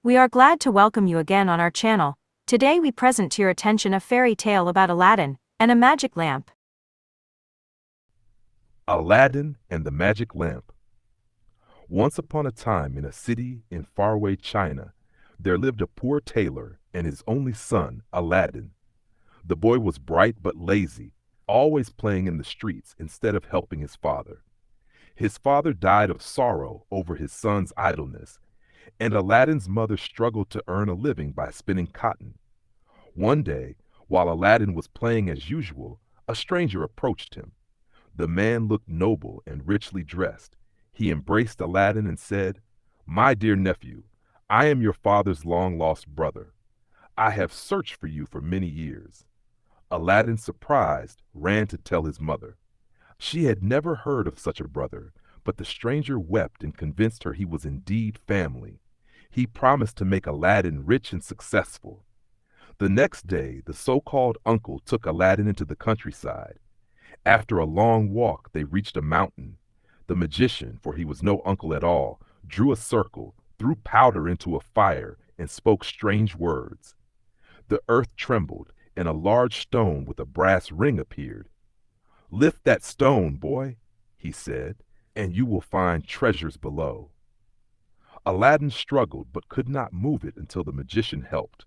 We are glad to welcome you again on our channel. Today we present to your attention a fairy tale about Aladdin and a magic lamp. Aladdin and the Magic Lamp. Once upon a time in a city in faraway China, there lived a poor tailor and his only son, Aladdin. The boy was bright but lazy, always playing in the streets instead of helping his father. His father died of sorrow over his son's idleness, and Aladdin's mother struggled to earn a living by spinning cotton. One day, while Aladdin was playing as usual, a stranger approached him. The man looked noble and richly dressed. He embraced Aladdin and said, "My dear nephew, I am your father's long-lost brother. I have searched for you for many years." Aladdin, surprised, ran to tell his mother. She had never heard of such a brother, but the stranger wept and convinced her he was indeed family. He promised to make Aladdin rich and successful. The next day, the so-called uncle took Aladdin into the countryside. After a long walk, they reached a mountain. The magician, for he was no uncle at all, drew a circle, threw powder into a fire, and spoke strange words. The earth trembled, and a large stone with a brass ring appeared. "Lift that stone, boy," he said, "and you will find treasures below." Aladdin struggled but could not move it until the magician helped.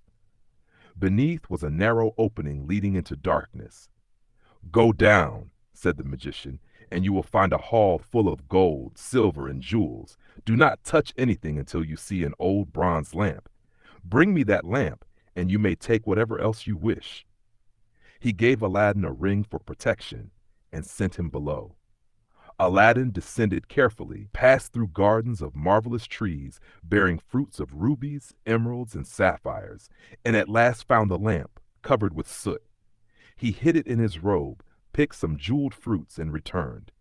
Beneath was a narrow opening leading into darkness. "Go down," said the magician, "and you will find a hall full of gold, silver, and jewels. Do not touch anything until you see an old bronze lamp. Bring me that lamp, and you may take whatever else you wish." He gave Aladdin a ring for protection and sent him below. Aladdin descended carefully, passed through gardens of marvelous trees bearing fruits of rubies, emeralds, and sapphires, and at last found the lamp, covered with soot. He hid it in his robe, picked some jeweled fruits, and returned.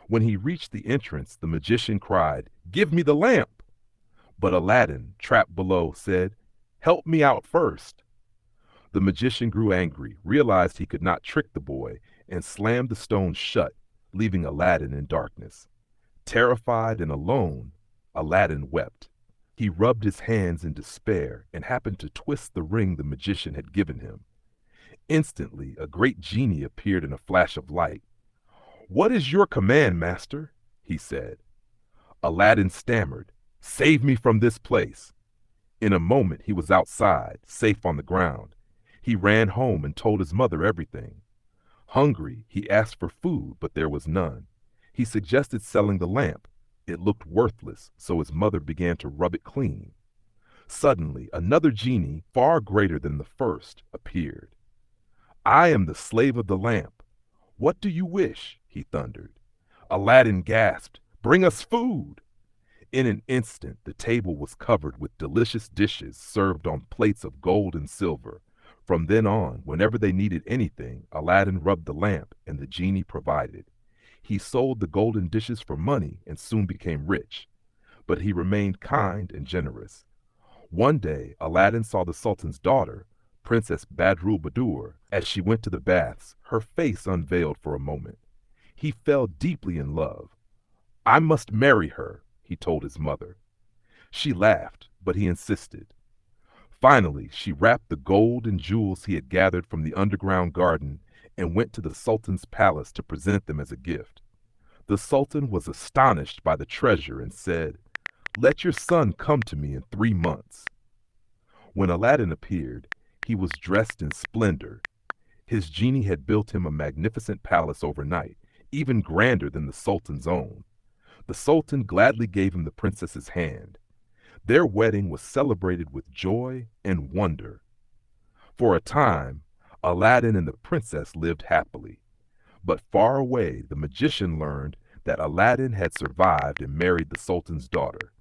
When he reached the entrance, the magician cried, "Give me the lamp!" But Aladdin, trapped below, said, "Help me out first." The magician grew angry, realized he could not trick the boy, and slammed the stone shut, leaving Aladdin in darkness. Terrified and alone, Aladdin wept. He rubbed his hands in despair and happened to twist the ring the magician had given him. Instantly, a great genie appeared in a flash of light. "What is your command, master?" he said. Aladdin stammered, "Save me from this place." In a moment he was outside, safe on the ground. He ran home and told his mother everything. Hungry, he asked for food, but there was none. He suggested selling the lamp. It looked worthless, so his mother began to rub it clean. Suddenly, another genie, far greater than the first, appeared. "I am the slave of the lamp. What do you wish?" he thundered. Aladdin gasped, "Bring us food!" In an instant, the table was covered with delicious dishes served on plates of gold and silver. From then on, whenever they needed anything, Aladdin rubbed the lamp and the genie provided. He sold the golden dishes for money and soon became rich. But he remained kind and generous. One day, Aladdin saw the Sultan's daughter, Princess Badroulbadour, as she went to the baths, her face unveiled for a moment. He fell deeply in love. "I must marry her," he told his mother. She laughed, but he insisted. Finally, she wrapped the gold and jewels he had gathered from the underground garden and went to the Sultan's palace to present them as a gift. The Sultan was astonished by the treasure and said, "Let your son come to me in 3 months." When Aladdin appeared, he was dressed in splendor. His genie had built him a magnificent palace overnight, even grander than the Sultan's own. The Sultan gladly gave him the princess's hand. Their wedding was celebrated with joy and wonder. For a time, Aladdin and the princess lived happily. But far away, the magician learned that Aladdin had survived and married the Sultan's daughter.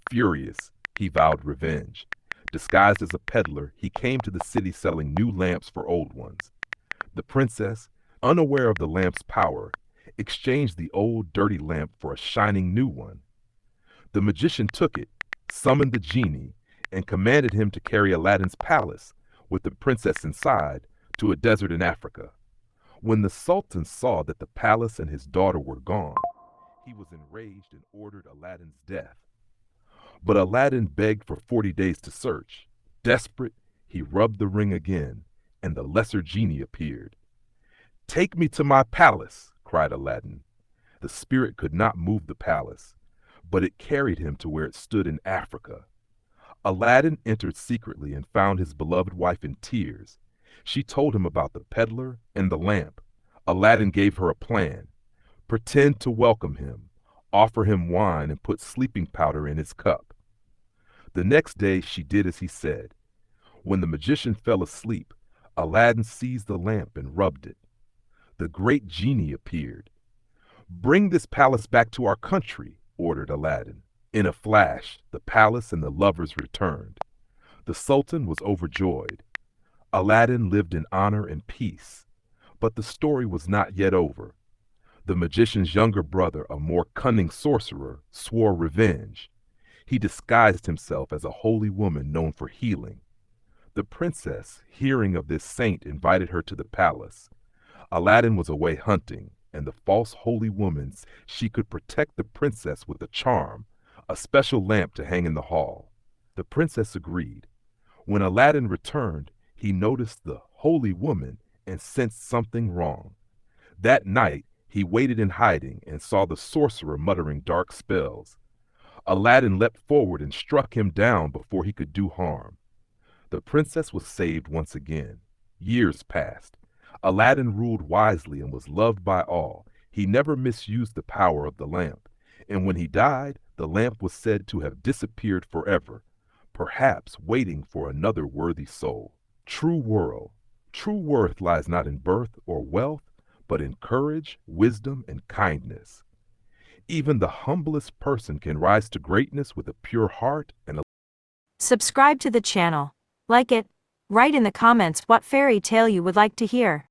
Furious, he vowed revenge. Disguised as a peddler, he came to the city selling new lamps for old ones. The princess, unaware of the lamp's power, exchanged the old dirty lamp for a shining new one. The magician took it, summoned the genie, and commanded him to carry Aladdin's palace, with the princess inside, to a desert in Africa. When the Sultan saw that the palace and his daughter were gone, he was enraged and ordered Aladdin's death. But Aladdin begged for 40 days to search. Desperate, he rubbed the ring again, and the lesser genie appeared. "Take me to my palace," cried Aladdin. The spirit could not move the palace, but it carried him to where it stood in Africa. Aladdin entered secretly and found his beloved wife in tears. She told him about the peddler and the lamp. Aladdin gave her a plan. Pretend to welcome him, offer him wine, and put sleeping powder in his cup. The next day she did as he said. When the magician fell asleep, Aladdin seized the lamp and rubbed it. The great genie appeared. "Bring this palace back to our country," ordered Aladdin. In a flash, the palace and the lovers returned. The Sultan was overjoyed. Aladdin lived in honor and peace. But the story was not yet over. The magician's younger brother, a more cunning sorcerer, swore revenge. He disguised himself as a holy woman known for healing. The princess, hearing of this saint, invited her to the palace. Aladdin was away hunting, and the false holy woman she could protect the princess with a charm, a special lamp to hang in the hall. The princess agreed. When Aladdin returned, he noticed the holy woman and sensed something wrong. That night, he waited in hiding and saw the sorcerer muttering dark spells. Aladdin leapt forward and struck him down before he could do harm. The princess was saved once again. Years passed. Aladdin ruled wisely and was loved by all. He never misused the power of the lamp, and when he died, the lamp was said to have disappeared forever, perhaps waiting for another worthy soul. True worth lies not in birth or wealth, but in courage, wisdom, and kindness. Even the humblest person can rise to greatness with a pure heart and a Subscribe to the channel, like it, write in the comments what fairy tale you would like to hear.